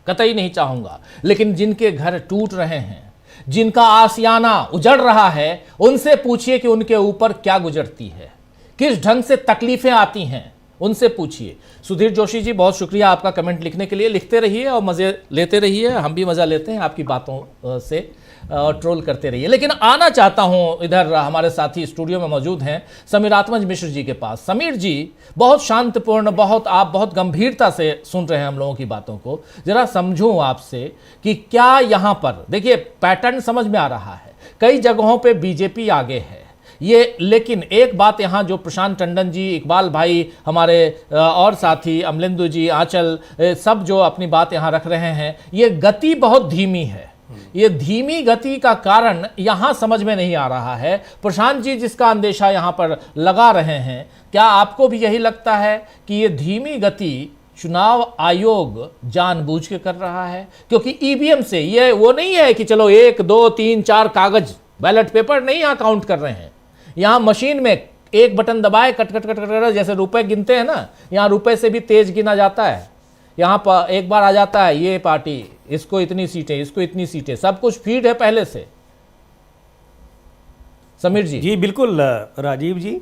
कतई नहीं चाहूंगा, लेकिन जिनके घर टूट रहे हैं, जिनका आशियाना उजड़ रहा है, उनसे पूछिए कि उनके ऊपर क्या गुजरती है, किस ढंग से तकलीफें आती हैं, उनसे पूछिए। सुधीर जोशी जी, बहुत शुक्रिया आपका कमेंट लिखने के लिए। लिखते रहिए और मज़े लेते रहिए, हम भी मज़ा लेते हैं आपकी बातों से, और ट्रोल करते रहिए। लेकिन आना चाहता हूं, इधर हमारे साथी स्टूडियो में मौजूद हैं समीरात्मज मिश्र जी के पास। समीर जी, बहुत शांतिपूर्ण, आप बहुत गंभीरता से सुन रहे हैं हम लोगों की बातों को। जरा समझूं आपसे कि क्या यहाँ पर, देखिए पैटर्न समझ में आ रहा है, कई जगहों पे बीजेपी आगे है ये, लेकिन एक बात यहाँ जो प्रशांत टंडन जी, इकबाल भाई, हमारे और साथी अमलेंदु जी, आंचल, सब जो अपनी बात यहाँ रख रहे हैं, ये गति बहुत धीमी है। ये धीमी गति का कारण यहां समझ में नहीं आ रहा है। प्रशांत जी जिसका अंदेशा यहां पर लगा रहे हैं, क्या आपको भी यही लगता है कि ये धीमी गति चुनाव आयोग जानबूझ के कर रहा है? क्योंकि ईवीएम से ये वो नहीं है कि चलो 1 2 3 4 कागज बैलेट पेपर नहीं यहां काउंट कर रहे हैं। यहां मशीन में एक बटन दबाए कट कट कट कट, जैसे रुपए गिनते हैं ना, यहां रुपए से भी तेज गिना जाता है। यहाँ पर एक बार आ जाता है ये पार्टी, इसको इतनी सीटें, इसको इतनी सीटें, सब कुछ फीड है पहले से। समीर जी। जी बिल्कुल राजीव जी,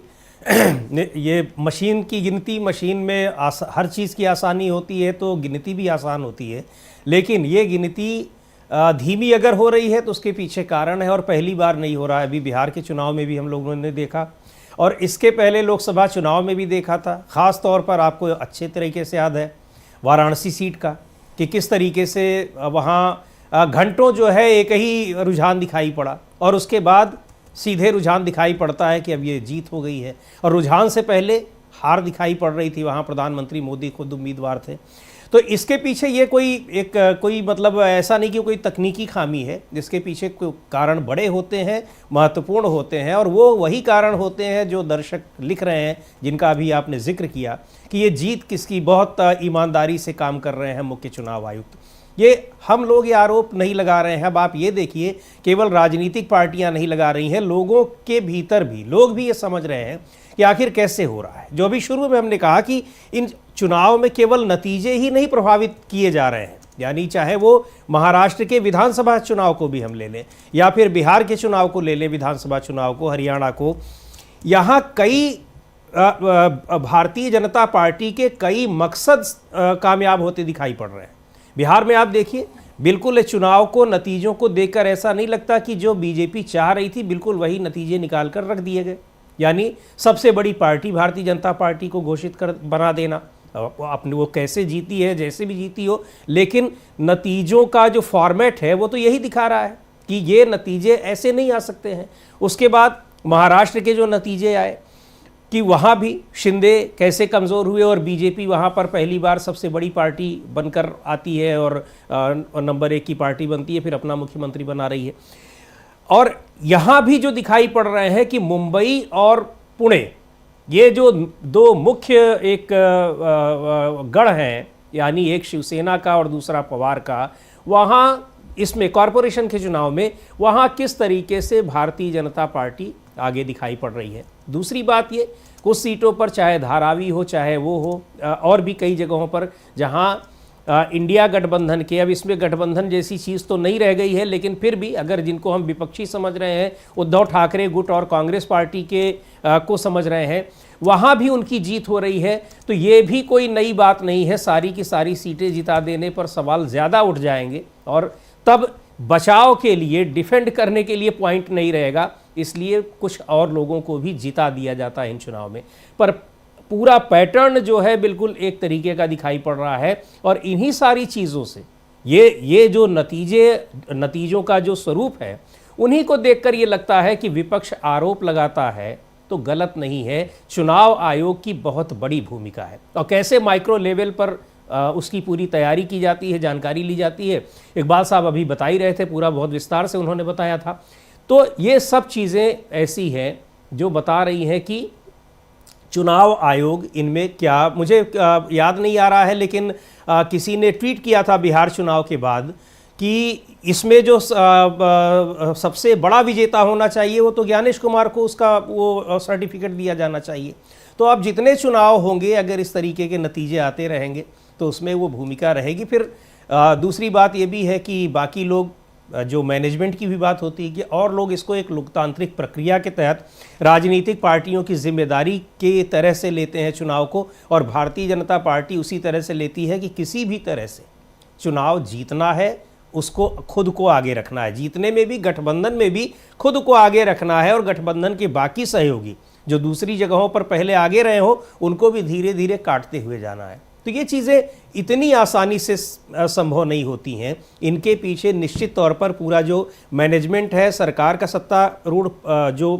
ये मशीन की गिनती, मशीन में हर चीज़ की आसानी होती है तो गिनती भी आसान होती है, लेकिन ये गिनती धीमी अगर हो रही है तो उसके पीछे कारण है, और पहली बार नहीं हो रहा है। अभी बिहार के चुनाव में भी हम लोगों ने देखा, और इसके पहले लोकसभा चुनाव में भी देखा था। ख़ास तौर पर आपको अच्छे तरीके से याद है वाराणसी सीट का, कि किस तरीके से वहाँ घंटों जो है एक ही रुझान दिखाई पड़ा, और उसके बाद सीधे रुझान दिखाई पड़ता है कि अब ये जीत हो गई है, और रुझान से पहले हार दिखाई पड़ रही थी। वहाँ प्रधानमंत्री मोदी खुद उम्मीदवार थे। तो इसके पीछे ये कोई मतलब ऐसा नहीं कि कोई तकनीकी खामी है, जिसके पीछे कारण बड़े होते हैं, महत्वपूर्ण होते हैं, और वो वही कारण होते हैं जो दर्शक लिख रहे हैं, जिनका अभी आपने जिक्र किया कि ये जीत किसकी। बहुत ईमानदारी से काम कर रहे हैं मुख्य चुनाव आयुक्त। ये हम लोग ये आरोप नहीं लगा रहे हैं। अब आप ये देखिए, केवल राजनीतिक पार्टियां नहीं लगा रही हैं, लोगों के भीतर भी लोग भी ये समझ रहे हैं कि आखिर कैसे हो रहा है। जो अभी शुरू में हमने कहा कि इन चुनाव में केवल नतीजे ही नहीं प्रभावित किए जा रहे हैं, यानी चाहे वो महाराष्ट्र के विधानसभा चुनाव को भी हम ले लें, या फिर बिहार के चुनाव को ले लें, विधानसभा चुनाव को, हरियाणा को, यहाँ कई भारतीय जनता पार्टी के कई मकसद कामयाब होते दिखाई पड़ रहे हैं। बिहार में आप देखिए, बिल्कुल चुनाव को, नतीजों को देखकर ऐसा नहीं लगता कि जो बीजेपी चाह रही थी बिल्कुल वही नतीजे निकाल कर रख दिए गए। यानी सबसे बड़ी पार्टी भारतीय जनता पार्टी को घोषित कर बना देना, अपने वो कैसे जीती है, जैसे भी जीती हो, लेकिन नतीजों का जो फॉर्मेट है वो तो यही दिखा रहा है कि ये नतीजे ऐसे नहीं आ सकते हैं। उसके बाद महाराष्ट्र के जो नतीजे आए कि वहाँ भी शिंदे कैसे कमज़ोर हुए, और बीजेपी वहाँ पर पहली बार सबसे बड़ी पार्टी बनकर आती है और नंबर 1 की पार्टी बनती है, फिर अपना मुख्यमंत्री बना रही है। और यहाँ भी जो दिखाई पड़ रहे हैं कि मुंबई और पुणे, ये जो दो मुख्य एक गढ़ हैं, यानी एक शिवसेना का और दूसरा पवार का, वहाँ इसमें कॉरपोरेशन के चुनाव में वहाँ किस तरीके से भारतीय जनता पार्टी आगे दिखाई पड़ रही है। दूसरी बात ये, कुछ सीटों पर चाहे धारावी हो, चाहे वो हो, और भी कई जगहों पर जहाँ इंडिया गठबंधन के, अब इसमें गठबंधन जैसी चीज़ तो नहीं रह गई है, लेकिन फिर भी अगर जिनको हम विपक्षी समझ रहे हैं, उद्धव ठाकरे गुट और कांग्रेस पार्टी के को समझ रहे हैं, वहाँ भी उनकी जीत हो रही है। तो ये भी कोई नई बात नहीं है। सारी की सारी सीटें जिता देने पर सवाल ज़्यादा उठ जाएंगे, और तब बचाव के लिए, डिफेंड करने के लिए पॉइंट नहीं रहेगा। इसलिए कुछ और लोगों को भी जिता दिया जाता है इन चुनाव में। पर पूरा पैटर्न जो है बिल्कुल एक तरीके का दिखाई पड़ रहा है, और इन्हीं सारी चीज़ों से ये जो नतीजों का जो स्वरूप है, उन्हीं को देखकर ये लगता है कि विपक्ष आरोप लगाता है तो गलत नहीं है। चुनाव आयोग की बहुत बड़ी भूमिका है, और कैसे माइक्रो लेवल पर उसकी पूरी तैयारी की जाती है, जानकारी ली जाती है। इकबाल साहब अभी बता ही रहे थे, पूरा बहुत विस्तार से उन्होंने बताया था। तो ये सब चीज़ें ऐसी हैं जो बता रही हैं कि चुनाव आयोग इनमें क्या, मुझे याद नहीं आ रहा है, लेकिन किसी ने ट्वीट किया था बिहार चुनाव के बाद कि इसमें जो सबसे बड़ा विजेता होना चाहिए वो तो ज्ञानेश कुमार को उसका वो सर्टिफिकेट दिया जाना चाहिए। तो अब जितने चुनाव होंगे, अगर इस तरीके के नतीजे आते रहेंगे तो उसमें वो भूमिका रहेगी। फिर दूसरी बात ये भी है कि बाकी लोग जो मैनेजमेंट की भी बात होती है कि और लोग इसको एक लोकतांत्रिक प्रक्रिया के तहत राजनीतिक पार्टियों की जिम्मेदारी के तरह से लेते हैं चुनाव को, और भारतीय जनता पार्टी उसी तरह से लेती है कि किसी भी तरह से चुनाव जीतना है, उसको खुद को आगे रखना है, जीतने में भी गठबंधन में भी खुद को आगे रखना है, और गठबंधन के बाकी सहयोगी जो दूसरी जगहों पर पहले आगे रहे हो उनको भी धीरे धीरे काटते हुए जाना है। तो ये चीज़ें इतनी आसानी से संभव नहीं होती हैं, इनके पीछे निश्चित तौर पर पूरा जो मैनेजमेंट है, सरकार का सत्तारूढ़ जो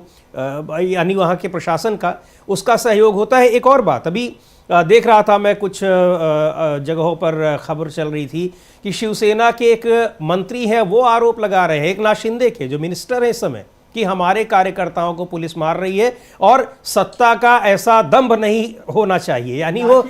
यानी वहाँ के प्रशासन का, उसका सहयोग होता है। एक और बात अभी देख रहा था मैं, कुछ जगहों पर खबर चल रही थी कि शिवसेना के एक मंत्री हैं, वो आरोप लगा रहे हैं एकनाथ शिंदे के जो मिनिस्टर हैं इस समय, कि हमारे कार्यकर्ताओं को पुलिस मार रही है और सत्ता का ऐसा दंभ नहीं होना चाहिए, यानी वो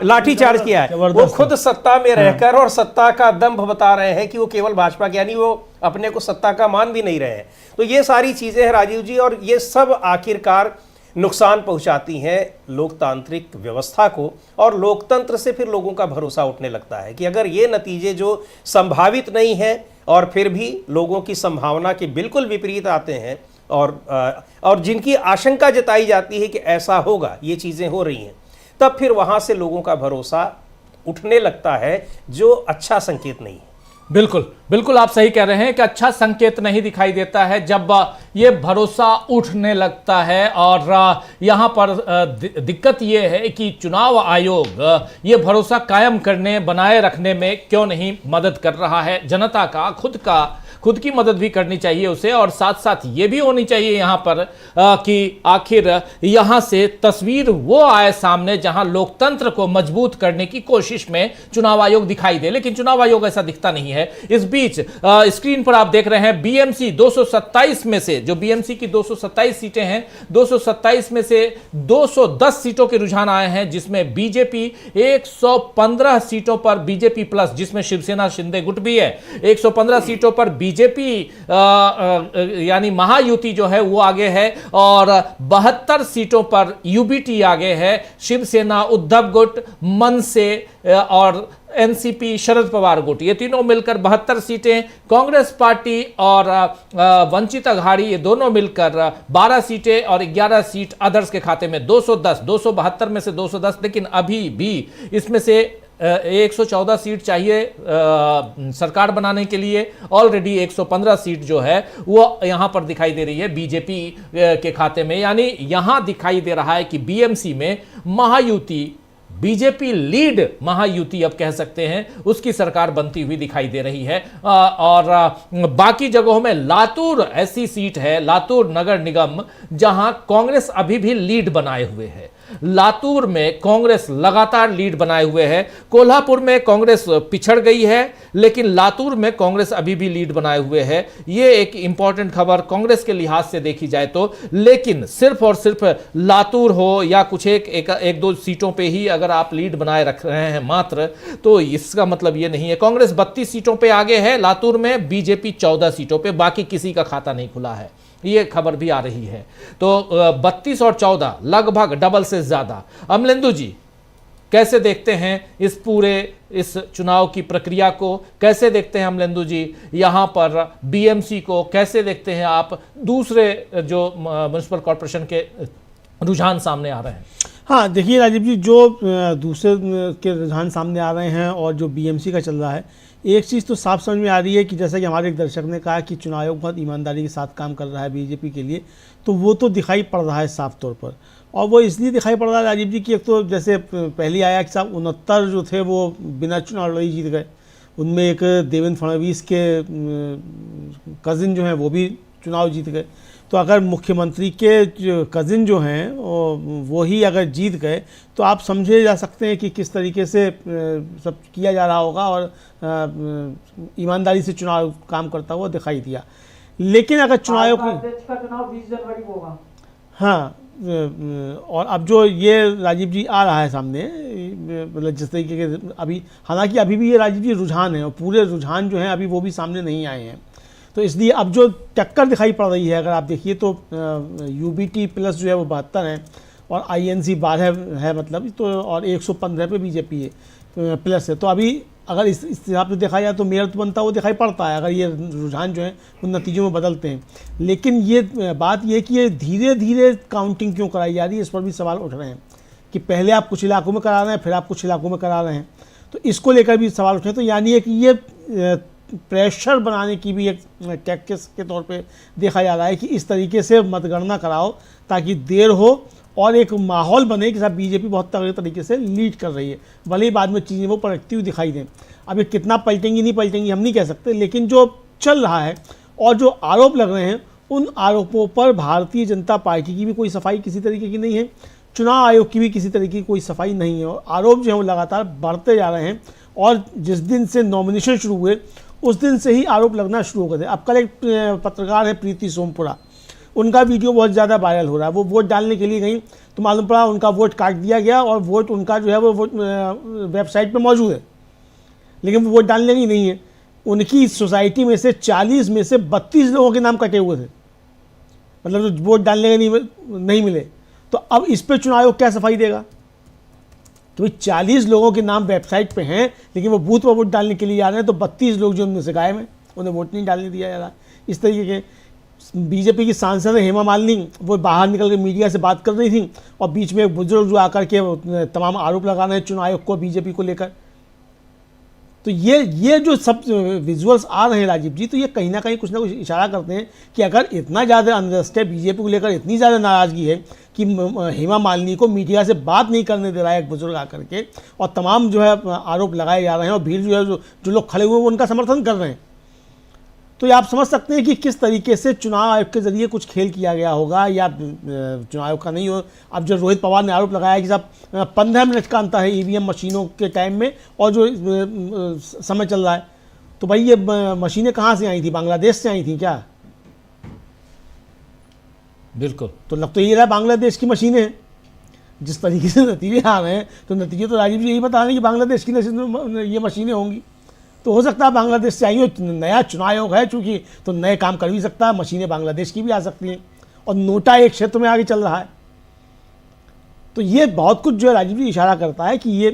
लाठीचार्ज किया है, वो खुद सत्ता में रहकर और सत्ता का दंभ बता रहे हैं कि वो केवल भाजपा के, यानी वो अपने को सत्ता का मान भी नहीं रहे हैं। तो ये सारी चीजें हैं राजीव जी, और ये सब आखिरकार नुकसान पहुंचाती हैं लोकतांत्रिक व्यवस्था को, और लोकतंत्र से फिर लोगों का भरोसा उठने लगता है कि अगर ये नतीजे जो संभावित नहीं है और फिर भी लोगों की संभावना के बिल्कुल विपरीत आते हैं, और जिनकी आशंका जताई जाती है कि ऐसा होगा, ये चीज़ें हो रही हैं, तब फिर वहाँ से लोगों का भरोसा उठने लगता है, जो अच्छा संकेत नहीं है। बिल्कुल बिल्कुल आप सही कह रहे हैं कि अच्छा संकेत नहीं दिखाई देता है जब ये भरोसा उठने लगता है। और यहाँ पर दिक्कत ये है कि चुनाव आयोग ये भरोसा कायम करने, बनाए रखने में क्यों नहीं मदद कर रहा है। जनता का खुद की मदद भी करनी चाहिए उसे, और साथ साथ ये भी होनी चाहिए यहाँ पर कि आखिर यहाँ से तस्वीर वो आए सामने जहाँ लोकतंत्र को मजबूत करने की कोशिश में चुनाव आयोग दिखाई दे, लेकिन चुनाव आयोग ऐसा दिखता नहीं है। इस बीच स्क्रीन पर आप देख रहे हैं बीएमसी 227 में से, जो बीएमसी की 227 सीटें हैं, 227 में से 210 सीटों के रुझान आए हैं, जिसमें बीजेपी 115 सीटों पर, बीजेपी प्लस जिसमें शिवसेना शिंदे गुट भी है, 115 सीटों पर बीजेपी यानी महायुति जो है वो आगे है, और 72 सीटों पर यूबीटी आगे है, शिवसेना उद्धव गुट, मनसे और एनसीपी शरद पवार गुट, ये तीनों मिलकर 72 सीटें, कांग्रेस पार्टी और वंचित अघाड़ी ये दोनों मिलकर 12 सीटें, और 11 सीट अदर्स के खाते में 272 में से 210, लेकिन अभी भी इसमें से 114 सीट चाहिए सरकार बनाने के लिए। ऑलरेडी 115 सीट जो है वो यहां पर दिखाई दे रही है बीजेपी के खाते में, यानी यहां दिखाई दे रहा है कि बीएमसी में महायुति, बीजेपी लीड महायुति अब कह सकते हैं, उसकी सरकार बनती हुई दिखाई दे रही है। और बाकी जगहों में लातूर ऐसी सीट है, लातूर नगर निगम, जहां कांग्रेस अभी भी लीड बनाए हुए है। लातूर में कांग्रेस लगातार लीड बनाए हुए है। कोल्हापुर में कांग्रेस पिछड़ गई है, लेकिन लातूर में कांग्रेस अभी भी लीड बनाए हुए है। ये एक इंपॉर्टेंट खबर कांग्रेस के लिहाज से देखी जाए तो, लेकिन सिर्फ और सिर्फ लातूर हो या कुछ एक दो सीटों पे ही अगर आप लीड बनाए रख रहे हैं मात्र, तो इसका मतलब ये नहीं है। कांग्रेस 32 सीटों पे आगे है लातूर में, बीजेपी 14 सीटों पे, बाकी किसी का खाता नहीं खुला है, ये खबर भी आ रही है। तो 32 और 14 लगभग डबल से ज्यादा। अमलेंदु जी कैसे देखते हैं इस चुनाव की प्रक्रिया को, कैसे देखते हैं अमलेंदु जी यहाँ पर बीएमसी को, कैसे देखते हैं आप दूसरे जो म्युनिसिपल कॉर्पोरेशन के रुझान सामने आ रहे हैं? हाँ देखिए राजीव जी, जो दूसरे के रुझान सामने आ रहे हैं और जो बीएमसी का चल रहा है, एक चीज़ तो साफ समझ में आ रही है कि जैसा कि हमारे एक दर्शक ने कहा कि चुनाव आयोग बहुत ईमानदारी के साथ काम कर रहा है बीजेपी के लिए, तो वो तो दिखाई पड़ रहा है साफ तौर पर। और वो इसलिए दिखाई पड़ रहा है राजीव जी कि एक तो जैसे पहले आया कि साहब 69 जो थे वो बिना चुनाव लड़ी जीत गए, उनमें एक देवेंद्र फडणवीस के कज़िन जो हैं वो भी चुनाव जीत गए। तो अगर मुख्यमंत्री के कज़िन जो हैं वो ही अगर जीत गए तो आप समझे जा सकते हैं कि किस तरीके से सब किया जा रहा होगा, और ईमानदारी से चुनाव काम करता हुआ दिखाई दिया। लेकिन अगर चुनाव का चुनाव 20 जनवरी को होगा। हाँ, और अब जो ये राजीव जी आ रहा है सामने, मतलब जिस तरीके के अभी, हालांकि अभी भी ये राजीव जी रुझान है और पूरे रुझान जो हैं अभी वो भी सामने नहीं आए हैं, तो इसलिए अब जो टक्कर दिखाई पड़ रही है अगर आप देखिए तो यूबीटी प्लस जो है वो 72 है और आईएनसी 12 है मतलब, तो और 115 पे बीजेपी है प्लस है। तो अभी अगर इस हिसाब से देखा जाए तो मेयर तो बनता वो दिखाई पड़ता है, अगर ये रुझान जो है उन नतीजों में बदलते हैं। लेकिन ये बात ये कि ये धीरे धीरे काउंटिंग क्यों कराई जा रही है, इस पर भी सवाल उठ रहे हैं कि पहले आप कुछ इलाकों में करा रहे हैं, फिर आप कुछ इलाकों में करा रहे हैं, तो इसको लेकर भी सवाल उठ रहे हैं। तो यानी है कि ये प्रेशर बनाने की भी एक टैक्टिक्स के तौर पे देखा जा रहा है कि इस तरीके से मतगणना कराओ ताकि देर हो और एक माहौल बने कि साहब बीजेपी बहुत तगड़े तरीके से लीड कर रही है, भले ही बाद में चीज़ें वो पलटती हुई दिखाई दें। अब ये कितना पलटेंगी नहीं पलटेंगी हम नहीं कह सकते, लेकिन जो चल रहा है और जो आरोप लग रहे हैं उन आरोपों पर भारतीय जनता पार्टी की भी कोई सफाई किसी तरीके की नहीं है, चुनाव आयोग की भी किसी तरीके की कोई सफाई नहीं है, और आरोप जो है वो लगातार बढ़ते जा रहे हैं। और जिस दिन से नॉमिनेशन शुरू हुए उस दिन से ही आरोप लगना शुरू हो गए थे। अब कल एक पत्रकार है प्रीति सोमपुरा, उनका वीडियो बहुत ज़्यादा वायरल हो रहा है। वो वोट डालने के लिए गई तो मालूम पड़ा उनका वोट काट दिया गया और वोट उनका जो है वो वोट वेबसाइट पे मौजूद है, लेकिन वो वोट डालने की नहीं है। उनकी सोसाइटी में से 40 में से 32 लोगों के नाम कटे हुए थे, मतलब जो वोट डालने के नहीं मिले। तो अब इस पर चुनाव आयोग क्या सफाई देगा कि भाई 40 लोगों के नाम वेबसाइट पे हैं लेकिन वो बूथ पर वोट डालने के लिए आ रहे हैं, तो 32 लोग जो उनमें से गायब हैं उन्हें वोट नहीं डालने दिया जा रहा। इस तरीके के बीजेपी की सांसद हेमा मालिनी वो बाहर निकल के मीडिया से बात कर रही थी और बीच में एक बुजुर्ग जो आकर के तमाम आरोप लगा रहे हैं चुनाव आयोग को बीजेपी को लेकर। तो ये जो सब विजुअल्स आ रहे हैं राजीव जी, तो ये कहीं ना कुछ इशारा करते हैं कि अगर इतना ज़्यादा अनरेस्ट है, बीजेपी को लेकर इतनी ज़्यादा नाराज़गी है कि हेमा मालिनी को मीडिया से बात नहीं करने दे रहा है एक बुजुर्ग आकर के, और तमाम जो है आरोप लगाए जा रहे हैं और भीड़ जो है जो लोग खड़े हुए हैं वो उनका समर्थन कर रहे हैं, तो ये आप समझ सकते हैं कि किस तरीके से चुनाव आयोग के जरिए कुछ खेल किया गया होगा, या चुनाव आयोग का नहीं हो। अब जो रोहित पवार ने आरोप लगाया कि साहब 15 मिनट का अंतर है ईवीएम मशीनों के टाइम में और जो समय चल रहा है, तो भाई ये मशीनें कहाँ से आई थी, बांग्लादेश से आई थी क्या? बिल्कुल। तो लग तो ये रहा है बांग्लादेश की मशीनें हैं। जिस तरीके से नतीजे आ रहे हैं तो नतीजे तो राजीव जी यही बता रहे हैं कि बांग्लादेश की ये मशीनें होंगी। तो हो सकता है बांग्लादेश से आई हो, नया चुनाव आयोग है चूँकि, तो नए काम कर भी सकता है, मशीनें बांग्लादेश की भी आ सकती हैं, और नोटा एक क्षेत्र में आगे चल रहा है। तो ये बहुत कुछ जो है राजीव जी इशारा करता है कि ये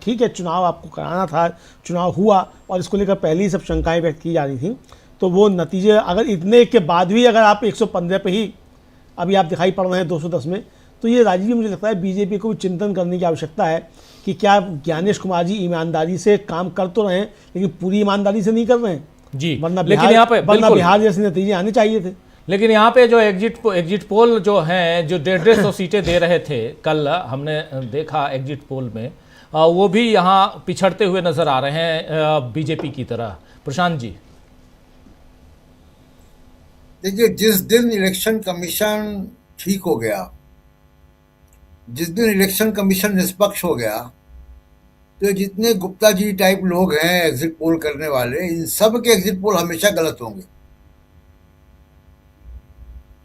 ठीक है, चुनाव आपको कराना था, चुनाव हुआ और इसको लेकर पहले ही सब शंकाएं व्यक्त की जा रही थी, तो वो नतीजे अगर इतने के बाद भी अगर आप 115 पे ही अभी आप दिखाई पड़ रहे हैं 210 में, तो ये राजीव जी मुझे लगता है बीजेपी को भी चिंतन करने की आवश्यकता है कि क्या ज्ञानेश कुमार जी ईमानदारी से काम कर तो रहे हैं लेकिन पूरी ईमानदारी से नहीं कर रहे हैं जी, वरना लेकिन यहाँ पे बिहार जैसे नतीजे आने चाहिए थे। लेकिन यहाँ पे जो एग्जिट पोल जो हैं, जो 150 सीटें दे रहे थे, कल हमने देखा एग्जिट पोल में, वो भी यहाँ पिछड़ते हुए नजर आ रहे हैं बीजेपी की तरह। प्रशांत जी, देखिए, जिस दिन इलेक्शन कमीशन ठीक हो गया, जिस दिन इलेक्शन कमीशन निष्पक्ष हो गया, तो जितने गुप्ता जी टाइप लोग हैं एग्जिट पोल करने वाले, इन सब के एग्जिट पोल हमेशा गलत होंगे,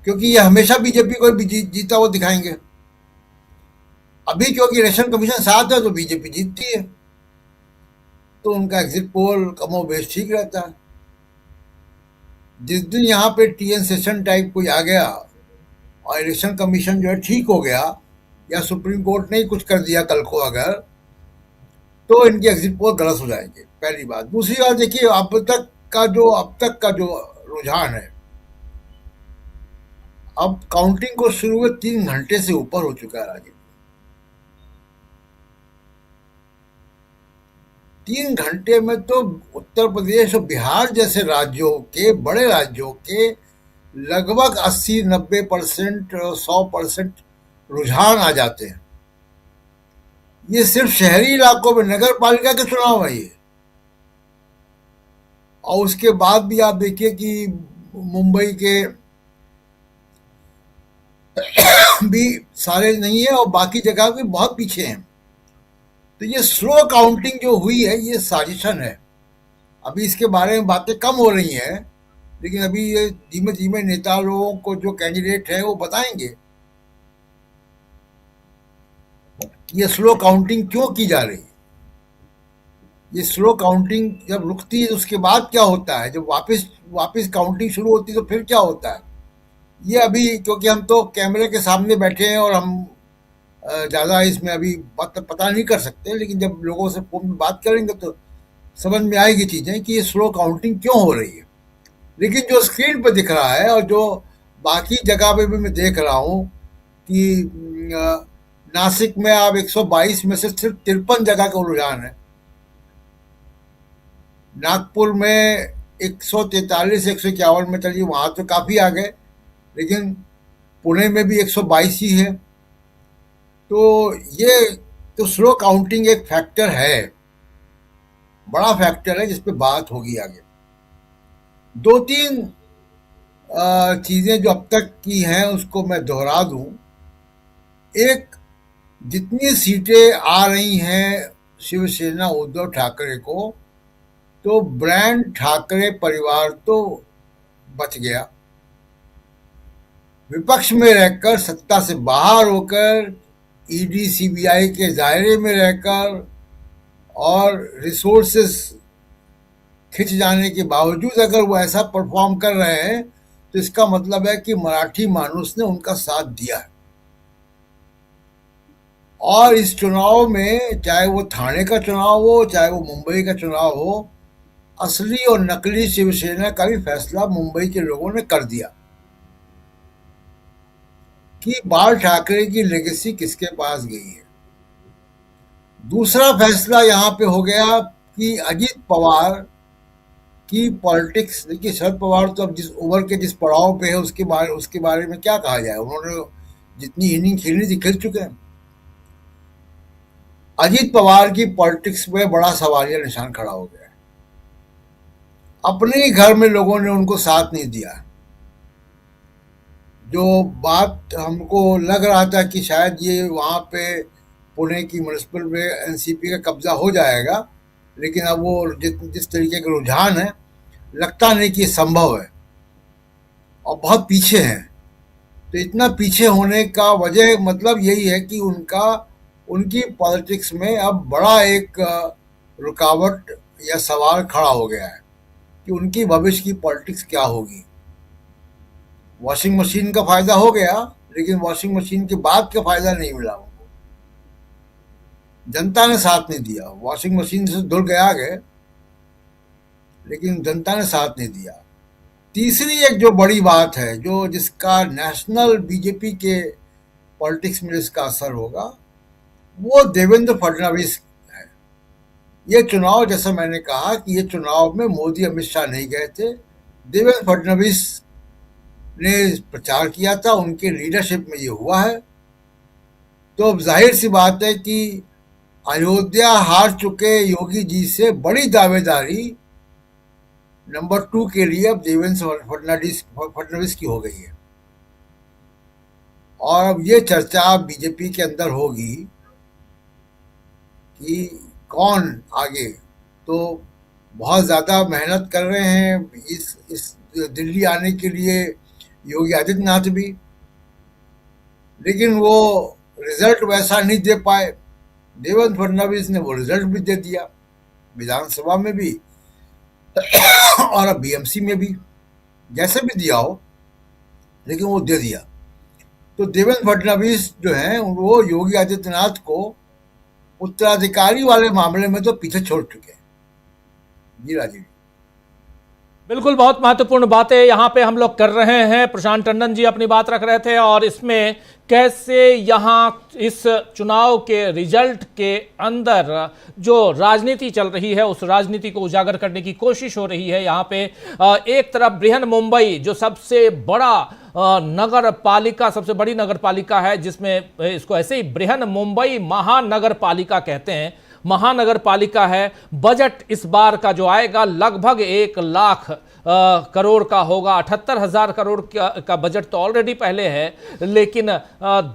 क्योंकि ये हमेशा बीजेपी को जीता हुआ दिखाएंगे। अभी क्योंकि इलेक्शन कमीशन साथ है तो बीजेपी जीतती है, तो उनका एग्जिट पोल कमोबेश ठीक रहता है। जिस दिन यहाँ पे टीएन सेशन टाइप कोई आ गया और इलेक्शन कमीशन जो है ठीक हो गया, या सुप्रीम कोर्ट ने ही कुछ कर दिया कल को अगर, तो इनके एग्जिट पोल गलत हो जाएंगे, पहली बात। दूसरी बात, देखिए, अब तक का जो रुझान है, अब काउंटिंग को शुरू हुए 3 घंटे से ऊपर हो चुका है राजीव। 3 घंटे में तो उत्तर प्रदेश और बिहार जैसे राज्यों के, बड़े राज्यों के लगभग 80-90% 100% रुझान आ जाते हैं। ये सिर्फ शहरी इलाकों में नगर पालिका के चुनाव है ये, और उसके बाद भी आप देखिए कि मुंबई के भी सारे नहीं है और बाकी जगह भी बहुत पीछे हैं। तो ये स्लो काउंटिंग जो हुई है ये साजिशन है। अभी इसके बारे में बातें कम हो रही हैं, लेकिन अभी ये धीमे धीमे नेता लोगों को, जो कैंडिडेट है, वो बताएंगे ये स्लो काउंटिंग क्यों की जा रही है। ये स्लो काउंटिंग जब रुकती है तो उसके बाद क्या होता है, जब वापस काउंटिंग शुरू होती है तो फिर क्या होता है, ये अभी, क्योंकि हम तो कैमरे के सामने बैठे हैं और हम ज़्यादा इसमें अभी पता नहीं कर सकते, लेकिन जब लोगों से फोन में बात करेंगे तो समझ में आएगी चीज़ें कि ये स्लो काउंटिंग क्यों हो रही है। लेकिन जो स्क्रीन पर दिख रहा है और जो बाकी जगह पे भी मैं देख रहा हूँ कि नासिक में अब 122 में से सिर्फ 53 जगह का रुझान है, नागपुर में 143 151 में चलिए वहाँ तो काफ़ी आ गए, लेकिन पुणे में भी 122 ही है। तो ये तो स्लो काउंटिंग एक फैक्टर है, बड़ा फैक्टर है जिस पे बात होगी आगे। दो तीन चीज़ें जो अब तक की हैं उसको मैं दोहरा दूं। एक, जितनी सीटें आ रही हैं शिवसेना उद्धव ठाकरे को, तो ब्रांड ठाकरे परिवार तो बच गया। विपक्ष में रहकर, सत्ता से बाहर होकर, ईडी सीबीआई के दायरे में रहकर और रिसोर्सेस खिंच जाने के बावजूद अगर वो ऐसा परफॉर्म कर रहे हैं तो इसका मतलब है कि मराठी मानुस ने उनका साथ दिया है। और इस चुनाव में, चाहे वो थाने का चुनाव हो, चाहे वो मुंबई का चुनाव हो, असली और नकली शिवसेना का भी फैसला मुंबई के लोगों ने कर दिया कि बाल ठाकरे की लेगेसी किसके पास गई है। दूसरा फैसला यहाँ पे हो गया कि अजीत पवार की पॉलिटिक्स, देखिए शरद पवार तो अब जिस ओवर के जिस पड़ाव पे है उसके बारे में क्या कहा जाए, उन्होंने जितनी इनिंग खेलनी थी खेल चुके हैं। अजीत पवार की पॉलिटिक्स में बड़ा सवालिया निशान खड़ा हो गया है। अपने ही घर में लोगों ने उनको साथ नहीं दिया। जो बात हमको लग रहा था कि शायद ये वहाँ पे पुणे की म्युनिसिपल में एनसीपी का कब्जा हो जाएगा, लेकिन अब वो जिस तरीके का रुझान है, लगता नहीं कि संभव है और बहुत पीछे हैं। तो इतना पीछे होने का वजह मतलब यही है कि उनकी पॉलिटिक्स में अब बड़ा एक रुकावट या सवाल खड़ा हो गया है कि उनकी भविष्य की पॉलिटिक्स क्या होगी। वॉशिंग मशीन का फायदा हो गया, लेकिन वॉशिंग मशीन के बाद का फायदा नहीं मिला उनको। जनता ने साथ नहीं दिया, वॉशिंग मशीन से धुल गया गए, लेकिन जनता ने साथ नहीं दिया। तीसरी एक जो बड़ी बात है, जो जिसका नेशनल बीजेपी के पॉलिटिक्स में जिसका असर होगा, वो देवेंद्र फडणवीस है। ये चुनाव, जैसा मैंने कहा कि ये चुनाव में मोदी अमित शाह नहीं गए थे, देवेंद्र फडणवीस ने प्रचार किया था, उनके लीडरशिप में ये हुआ है। तो अब जाहिर सी बात है कि अयोध्या हार चुके योगी जी से बड़ी दावेदारी नंबर 2 के लिए अब देवेंद्र फडणवीस की हो गई है। और अब ये चर्चा बीजेपी के अंदर होगी कि कौन आगे। तो बहुत ज़्यादा मेहनत कर रहे हैं इस दिल्ली आने के लिए योगी आदित्यनाथ भी, लेकिन वो रिजल्ट वैसा नहीं दे पाए। देवेंद्र फडणवीस ने वो रिजल्ट भी दे दिया, विधानसभा में भी और अब बीएमसी में भी, जैसे भी दिया हो, लेकिन वो दे दिया। तो देवेंद्र फडणवीस जो हैं वो योगी आदित्यनाथ को उत्तराधिकारी वाले मामले में तो पीछे छोड़ चुके हैं। जी राजीव। बिल्कुल, बहुत महत्वपूर्ण बातें यहाँ पे हम लोग कर रहे हैं। प्रशांत टंडन जी अपनी बात रख रहे थे और इसमें कैसे यहाँ इस चुनाव के रिजल्ट के अंदर जो राजनीति चल रही है उस राजनीति को उजागर करने की कोशिश हो रही है। यहाँ पे एक तरफ बृहन मुंबई जो सबसे बड़ा नगर पालिका, सबसे बड़ी नगर पालिका है, जिसमें इसको ऐसे ही बृहन मुंबई महानगर पालिका कहते हैं, महानगर पालिका है। बजट इस बार का जो आएगा लगभग 1 लाख करोड़ का होगा। 78,000 करोड़ का बजट तो ऑलरेडी पहले है, लेकिन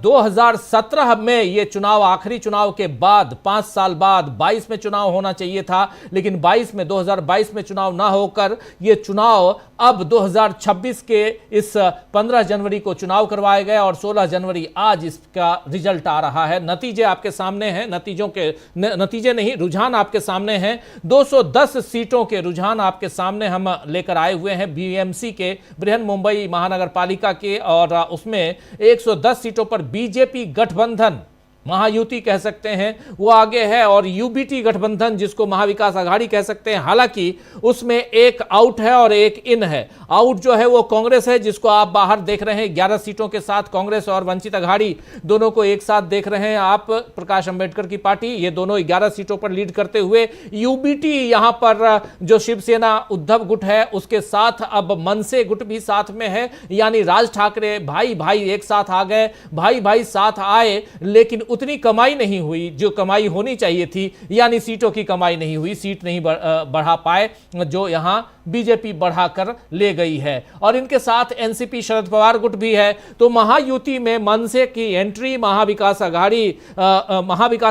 2017 में ये चुनाव, आखिरी चुनाव के बाद 5 साल बाद 22 में चुनाव होना चाहिए था, लेकिन 2022 में चुनाव ना होकर ये चुनाव अब 2026 के इस 15 जनवरी को चुनाव करवाए गए और 16 जनवरी आज इसका रिजल्ट आ रहा है। नतीजे आपके सामने हैं, नतीजे नहीं, रुझान आपके सामने हैं। 210 सीटों के रुझान आपके सामने हम लेकर आए हुए हैं बीएमसी के, बृहन मुंबई महानगर पालिका के, और उसमें 110 सीटों पर बीजेपी गठबंधन महायुति कह सकते हैं, वो आगे है, और यूबीटी गठबंधन जिसको महाविकास आघाड़ी कह सकते हैं, हालांकि उसमें एक आउट है और एक इन है। आउट जो है वो कांग्रेस है, जिसको आप बाहर देख रहे हैं 11 सीटों के साथ। कांग्रेस और वंचित अघाड़ी दोनों को एक साथ देख रहे हैं आप। प्रकाश अंबेडकर की पार्टी, ये दोनों 11 सीटों पर लीड करते हुए। यूबीटी यहां पर जो शिवसेना उद्धव गुट है उसके साथ अब मनसे गुट भी साथ में है, यानी राज ठाकरे भाई भाई एक साथ आ गए, भाई भाई साथ आए, लेकिन उतनी कमाई नहीं हुई जो कमाई होनी चाहिए थी, यानी सीटों की कमाई नहीं हुई, सीट नहीं बढ़ा पाए जो यहां बीजेपी बढ़ाकर ले गई है। और इनके साथ एनसीपी शरद पवार गुट भी है। तो महायुति में मनसे की एंट्री, महाविकास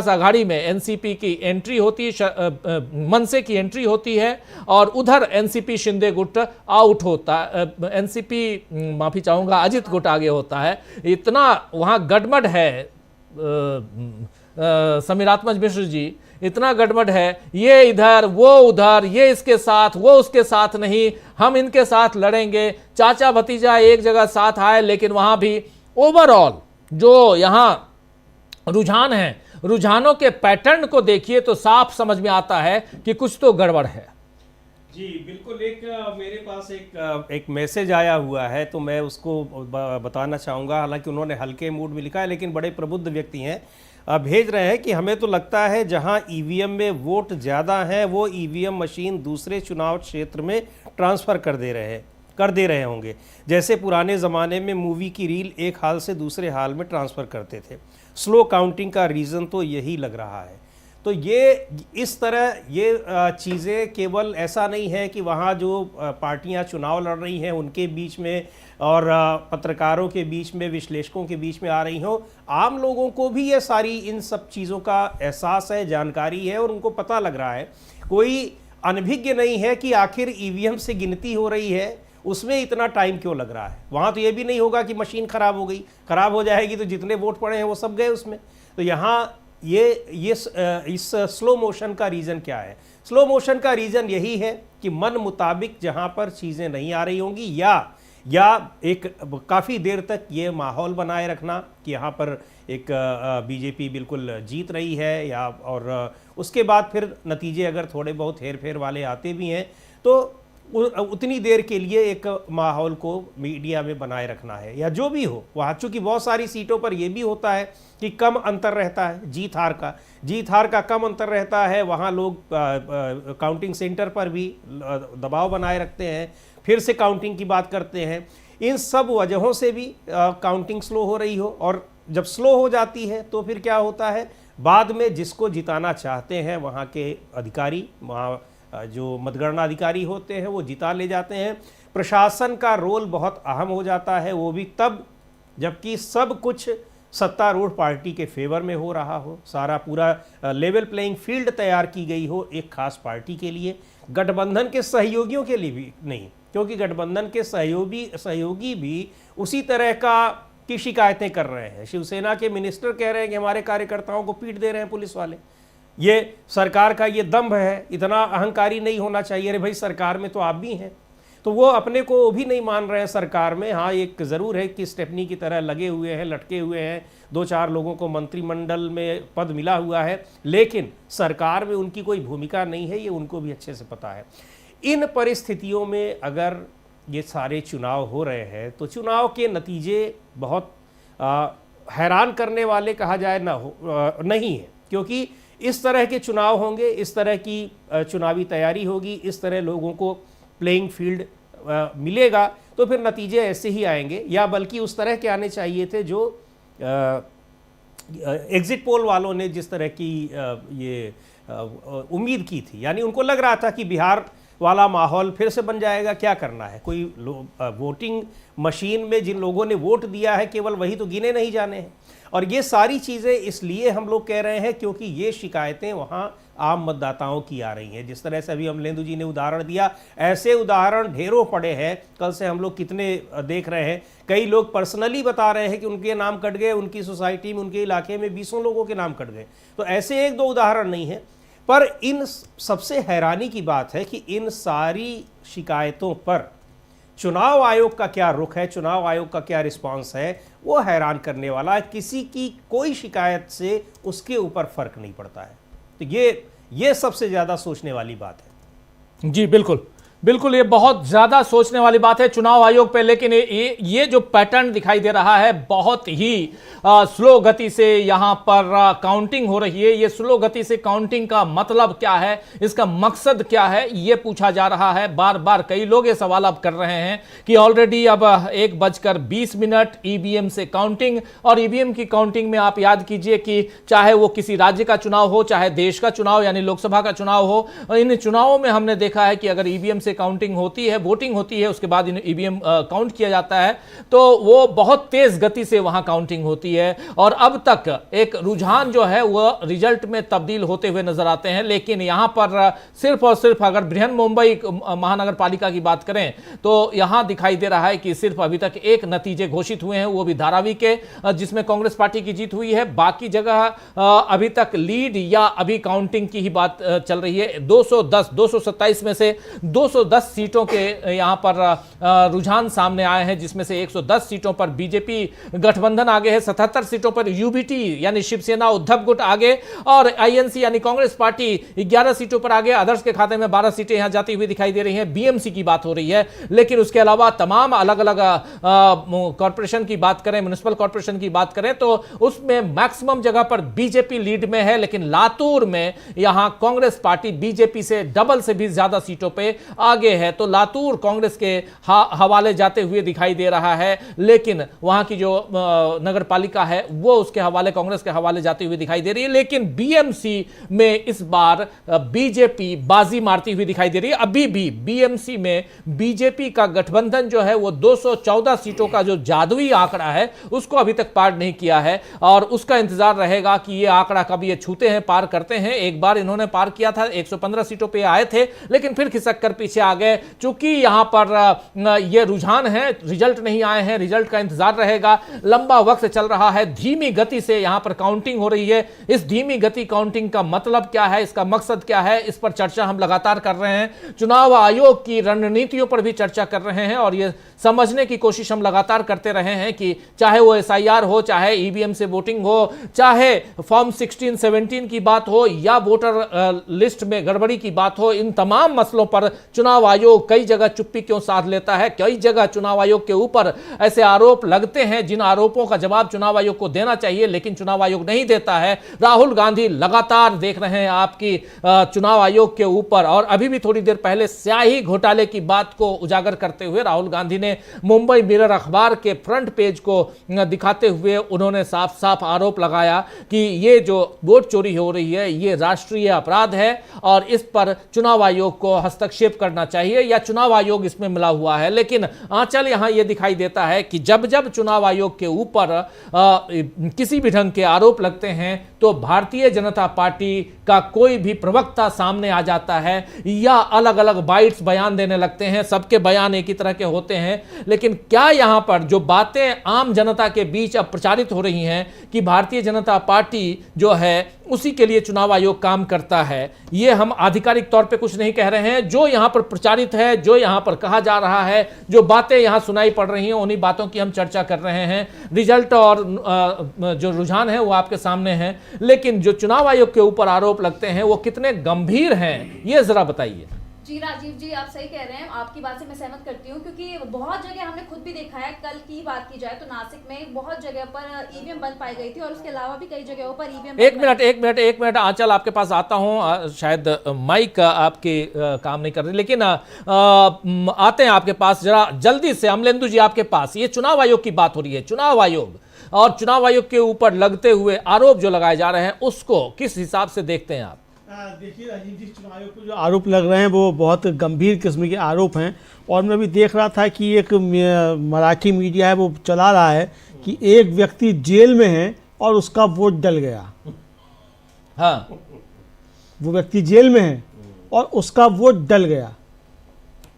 आघाड़ी में एनसीपी की एंट्री होती है, मनसे की एंट्री होती है, और उधर एनसीपी शिंदे गुट आउट होता, एनसीपी माफी चाहूंगा अजित गुट आगे होता है। इतना वहां गड़बड़ है समीरात्मज मिश्र जी, इतना गड़बड़ है, ये इधर वो उधर, ये इसके साथ वो उसके साथ नहीं, हम इनके साथ लड़ेंगे। चाचा भतीजा एक जगह साथ आए, लेकिन वहां भी ओवरऑल जो यहां रुझान है, रुझानों के पैटर्न को देखिए तो साफ समझ में आता है कि कुछ तो गड़बड़ है। जी बिल्कुल। एक मेरे पास एक मैसेज आया हुआ है, तो मैं उसको बताना चाहूँगा। हालांकि उन्होंने हल्के मूड में लिखा है, लेकिन बड़े प्रबुद्ध व्यक्ति हैं। भेज रहे हैं कि हमें तो लगता है जहां ईवीएम में वोट ज़्यादा है वो ईवीएम मशीन दूसरे चुनाव क्षेत्र में ट्रांसफ़र कर दे रहे होंगे, जैसे पुराने ज़माने में मूवी की रील एक हाल से दूसरे हाल में ट्रांसफ़र करते थे। स्लो काउंटिंग का रीज़न तो यही लग रहा है। तो ये इस तरह ये चीज़ें केवल ऐसा नहीं है कि वहाँ जो पार्टियाँ चुनाव लड़ रही हैं उनके बीच में और पत्रकारों के बीच में, विश्लेषकों के बीच में आ रही हो, आम लोगों को भी ये सारी इन सब चीज़ों का एहसास है, जानकारी है, और उनको पता लग रहा है। कोई अनभिज्ञ नहीं है कि आखिर ईवीएम से गिनती हो रही है, उसमें इतना टाइम क्यों लग रहा है। वहाँ तो ये भी नहीं होगा कि मशीन ख़राब हो गई, ख़राब हो जाएगी तो जितने वोट पड़े हैं वो सब गए उसमें। तो यहाँ इस स्लो मोशन का रीज़न क्या है? स्लो मोशन का रीज़न यही है कि मन मुताबिक जहाँ पर चीज़ें नहीं आ रही होंगी, या एक काफ़ी देर तक ये माहौल बनाए रखना कि यहाँ पर एक बीजेपी बिल्कुल जीत रही है, या और उसके बाद फिर नतीजे अगर थोड़े बहुत हेर फेर वाले आते भी हैं तो उतनी देर के लिए एक माहौल को मीडिया में बनाए रखना है, या जो भी हो। वहाँ चूँकि बहुत सारी सीटों पर यह भी होता है कि कम अंतर रहता है, जीत हार का कम अंतर रहता है, वहाँ लोग काउंटिंग सेंटर पर भी दबाव बनाए रखते हैं, फिर से काउंटिंग की बात करते हैं। इन सब वजहों से भी काउंटिंग स्लो हो रही हो, और जब स्लो हो जाती है तो फिर क्या होता है, बाद में जिसको जिताना चाहते हैं वहाँ के अधिकारी, वहाँ जो मतगणना अधिकारी होते हैं वो जिता ले जाते हैं। प्रशासन का रोल बहुत अहम हो जाता है, वो भी तब जबकि सब कुछ सत्तारूढ़ पार्टी के फेवर में हो रहा हो, सारा पूरा लेवल प्लेइंग फील्ड तैयार की गई हो एक खास पार्टी के लिए, गठबंधन के सहयोगियों के लिए भी नहीं, क्योंकि गठबंधन के सहयोगी भी उसी तरह की शिकायतें कर रहे हैं। शिवसेना के मिनिस्टर कह रहे हैं कि हमारे कार्यकर्ताओं को पीट दे रहे हैं पुलिस वाले। ये सरकार का ये दम्भ है, इतना अहंकारी नहीं होना चाहिए। अरे भाई, सरकार में तो आप भी हैं। तो वो अपने को भी नहीं मान रहे हैं सरकार में। हाँ, एक ज़रूर है कि स्टेफनी की तरह लगे हुए हैं, लटके हुए हैं, 2-4 लोगों को मंत्रिमंडल में पद मिला हुआ है, लेकिन सरकार में उनकी कोई भूमिका नहीं है, ये उनको भी अच्छे से पता है। इन परिस्थितियों में अगर ये सारे चुनाव हो रहे हैं तो चुनाव के नतीजे बहुत हैरान करने वाले कहा जाए नहीं है, क्योंकि इस तरह के चुनाव होंगे, इस तरह की चुनावी तैयारी होगी, इस तरह लोगों को प्लेइंग फील्ड मिलेगा, तो फिर नतीजे ऐसे ही आएंगे, या बल्कि उस तरह के आने चाहिए थे जो एग्जिट पोल वालों ने जिस तरह की ये उम्मीद की थी। यानी उनको लग रहा था कि बिहार वाला माहौल फिर से बन जाएगा। क्या करना है, कोई वोटिंग मशीन में जिन लोगों ने वोट दिया है केवल वही तो गिने नहीं जाने हैं। और ये सारी चीज़ें इसलिए हम लोग कह रहे हैं क्योंकि ये शिकायतें वहाँ आम मतदाताओं की आ रही हैं। जिस तरह से अभी अमलेंदु जी ने उदाहरण दिया, ऐसे उदाहरण ढेरों पड़े हैं। कल से हम लोग कितने देख रहे हैं। कई लोग पर्सनली बता रहे हैं कि उनके नाम कट गए, उनकी सोसाइटी में, उनके इलाके में 20 लोगों के नाम कट गए। तो ऐसे 1-2 उदाहरण नहीं है। पर इन सबसे हैरानी की बात है कि इन सारी शिकायतों पर चुनाव आयोग का क्या रुख है, चुनाव आयोग का क्या रिस्पांस है, वो हैरान करने वाला है। किसी की कोई शिकायत से उसके ऊपर फर्क नहीं पड़ता है। तो ये सबसे ज्यादा सोचने वाली बात है। जी बिल्कुल बिल्कुल, ये बहुत ज्यादा सोचने वाली बात है चुनाव आयोग पे। लेकिन ये जो पैटर्न दिखाई दे रहा है, बहुत ही स्लो गति से यहां पर काउंटिंग हो रही है। ये स्लो गति से काउंटिंग का मतलब क्या है, इसका मकसद क्या है, ये पूछा जा रहा है। बार बार कई लोग ये सवाल अब कर रहे हैं कि ऑलरेडी अब 1:20 ईवीएम से काउंटिंग, और ईवीएम की काउंटिंग में आप याद कीजिए कि चाहे वो किसी राज्य का चुनाव हो, चाहे देश का चुनाव यानी लोकसभा का चुनाव हो, इन चुनावों में हमने देखा है कि अगर ईवीएम से काउंटिंग होती है, वोटिंग होती है, उसके बाद ईवीएम काउंट किया जाता है, तो वो बहुत तेज गति से वहां काउंटिंग होती है। और अब तक एक रुझान जो है वो रिजल्ट में तब्दील होते हुए नजर आते हैं। लेकिन यहां पर सिर्फ और सिर्फ अगर बृहन मुंबई महानगर पालिका की बात करें तो यहां दिखाई दे रहा है कि सिर्फ अभी तक एक नतीजे घोषित हुए हैं, वो भी धारावी के, जिसमें कांग्रेस पार्टी की जीत हुई है। बाकी जगह अभी तक लीड या अभी काउंटिंग की ही बात चल रही है। 227 में से 210 सीटों के यहां पर रुझान सामने आए हैं, जिसमें से 110 सीटों पर बीजेपी गठबंधन आगे है, 77 सीटों पर यूबीटी यानी शिवसेना उद्धव गुट आगे, और आईएनसी यानी कांग्रेस पार्टी 11 सीटों पर आगे। अदर्स के खाते में 12 सीटें यहां जाती हुई दिखाई दे रही हैं। बीएमसी की बात हो रही है, लेकिन उसके अलावा तमाम अलग अलग कॉर्पोरेशन की बात करें, म्युनिसिपल कॉर्पोरेशन की बात करें, तो उसमें मैक्सिमम जगह पर बीजेपी लीड में है। लेकिन लातूर में यहां कांग्रेस पार्टी बीजेपी से डबल से भी ज्यादा सीटों पर आगे है। तो लातूर कांग्रेस के हवाले जाते हुए दिखाई दे रहा है, लेकिन वहां की जो नगर पालिका है वो उसके हवाले, कांग्रेस के हवाले जाती हुई दिखाई दे रही है। लेकिन बीएमसी में इस बार बीजेपी बाजी मारती हुई दिखाई दे रही है। अभी भी बीएमसी में बीजेपी का गठबंधन जो है वो 214 सीटों का जो जादुई आंकड़ा है उसको अभी तक पार नहीं किया है, और उसका इंतजार रहेगा कि ये आंकड़ा कब ये छूते हैं, पार करते हैं। एक बार इन्होंने पार किया था, 115 सीटों पे आए थे, लेकिन फिर खिसक कर पीछे आ गए। चूंकि यहां पर ये रुझान है, रिजल्ट नहीं आए हैं, रिजल्ट का इंतजार रहेगा। लंबा वक्त चल रहा है, धीमी गति से यहां पर काउंटिंग हो रही है। इस धीमी गति काउंटिंग का मतलब क्या है, इसका मकसद क्या है, इस पर चर्चा हम लगातार कर रहे हैं। चुनाव आयोग की रणनीतियों पर भी चर्चा कर रहे हैं, और यह समझने की कोशिश हम लगातार करते रहे हैं कि चाहे वो एसआईआर हो, चाहे ईवीएम से वोटिंग हो, चाहे फॉर्म 16-17 की बात हो, या वोटर लिस्ट में गड़बड़ी की बात हो, इन तमाम मसलों पर चुनाव आयोग कई जगह चुप्पी क्यों साध लेता है। कई जगह चुनाव आयोग के ऊपर ऐसे आरोप लगते हैं जिन आरोपों का जवाब चुनाव आयोग को देना चाहिए, लेकिन चुनाव आयोग नहीं देता है। राहुल गांधी लगातार देख रहे हैं आपकी चुनाव आयोग के ऊपर, और अभी भी थोड़ी देर पहले स्याही घोटाले की बात को उजागर करते हुए राहुल गांधी ने मुंबई मिरर अखबार के फ्रंट पेज को दिखाते हुए उन्होंने साफ साफ आरोप लगाया कि ये जो वोट चोरी हो रही है ये राष्ट्रीय अपराध है, और इस पर चुनाव आयोग को हस्तक्षेप करना चाहिए, या चुनाव आयोग इसमें मिला हुआ है। लेकिन आंचल यहां यह दिखाई देता है कि जब जब चुनाव आयोग के ऊपर किसी भी ढंग के आरोप लगते हैं तो भारतीय जनता पार्टी का कोई भी प्रवक्ता सामने आ जाता है, या अलग अलग बाइट्स बयान देने लगते हैं। सबके बयान एक ही तरह के होते हैं, लेकिन क्या यहां पर जो बातें आम जनता के बीच अब प्रचारित हो रही हैं कि भारतीय जनता पार्टी जो है उसी के लिए चुनाव आयोग काम करता है, ये हम आधिकारिक तौर पे कुछ नहीं कह रहे हैं। जो यहां पर प्रचारित है, जो यहां पर कहा जा रहा है, जो बातें यहां सुनाई पड़ रही हैं, उन्हीं बातों की हम चर्चा कर रहे हैं। रिजल्ट और जो रुझान है वो आपके सामने है, लेकिन जो चुनाव आयोग के ऊपर आरोप लगते हैं वो कितने गंभीर हैं, ये जरा बताइए। जी राजीव जी, आप सही कह रहे हैं, आपकी बात से मैं सहमत करती हूँ, क्योंकि बहुत जगह हमने खुद भी देखा है। कल की बात की जाए तो नासिक में बहुत जगह पर ईवीएम बंद पाई गई थी, और उसके अलावा भी कई जगहों पर ईवीएम। एक मिनट आंचल आपके पास आता हूं, शायद माइक आपके काम नहीं कर रही, लेकिन आते हैं आपके पास जरा जल्दी से। अमलेंदु जी आपके पास, ये चुनाव आयोग की बात हो रही है, चुनाव आयोग और चुनाव आयोग के ऊपर लगते हुए आरोप जो लगाए जा रहे हैं उसको किस हिसाब से देखते हैं आप? देखिए राजीव जी, चुनाव आयोग को जो आरोप लग रहे हैं वो बहुत गंभीर किस्म के आरोप हैं, और मैं भी देख रहा था कि एक मराठी मीडिया है वो चला रहा है कि एक व्यक्ति जेल में है और उसका वोट डल गया। हाँ, वो व्यक्ति जेल में है और उसका वोट डल गया,